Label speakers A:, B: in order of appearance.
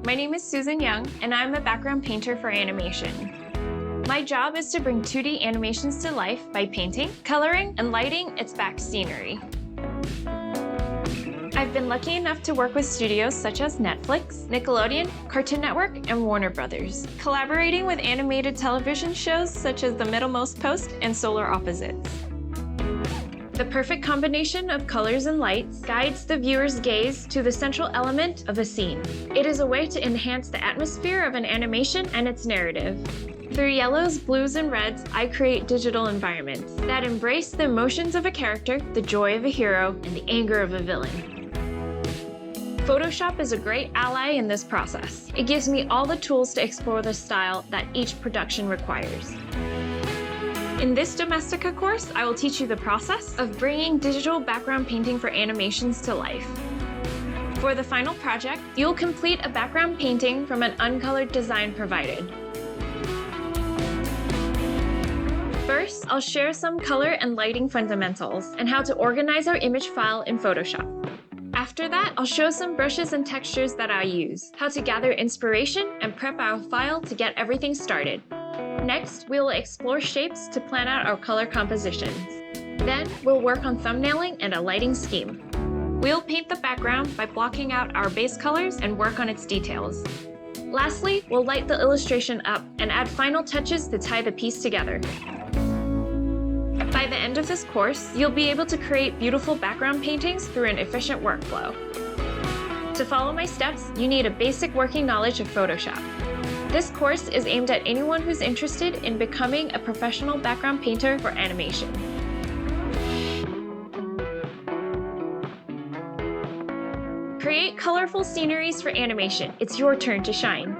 A: my name is Susan Young, and I'm a background painter for animation. My job is to bring 2D animations to life by painting, coloring, and lighting its back scenery. I've been lucky enough to work with studios such as Netflix, Nickelodeon, Cartoon Network, and Warner Brothers, collaborating with animated television shows such as The Middlemost Post and Solar Opposites. The perfect combination of colors and lights guides the viewer's gaze to the central element of a scene. It is a way to enhance the atmosphere of an animation and its narrative. Through yellows, blues, and reds, I create digital environments that embrace the emotions of a character, the joy of a hero, and the anger of a villain. Photoshop is a great ally in this process. It gives me all the tools to explore the style that each production requires. In this Domestika course, I will teach you the process of bringing digital background painting for animations to life. For the final project, you'll complete a background painting from an uncolored design provided. First, I'll share some color and lighting fundamentals and how to organize our image file in Photoshop. After that, I'll show some brushes and textures that I use, how to gather inspiration, and prep our file to get everything started. Next, we will explore shapes to plan out our color compositions. Then, we'll work on thumbnailing and a lighting scheme. We'll paint the background by blocking out our base colors and work on its details. Lastly, we'll light the illustration up and add final touches to tie the piece together. By the end of this course, you'll be able to create beautiful background paintings through an efficient workflow. To follow my steps, you need a basic working knowledge of Photoshop. This course is aimed at anyone who's interested in becoming a professional background painter for animation. Create colorful sceneries for animation. It's your turn to shine.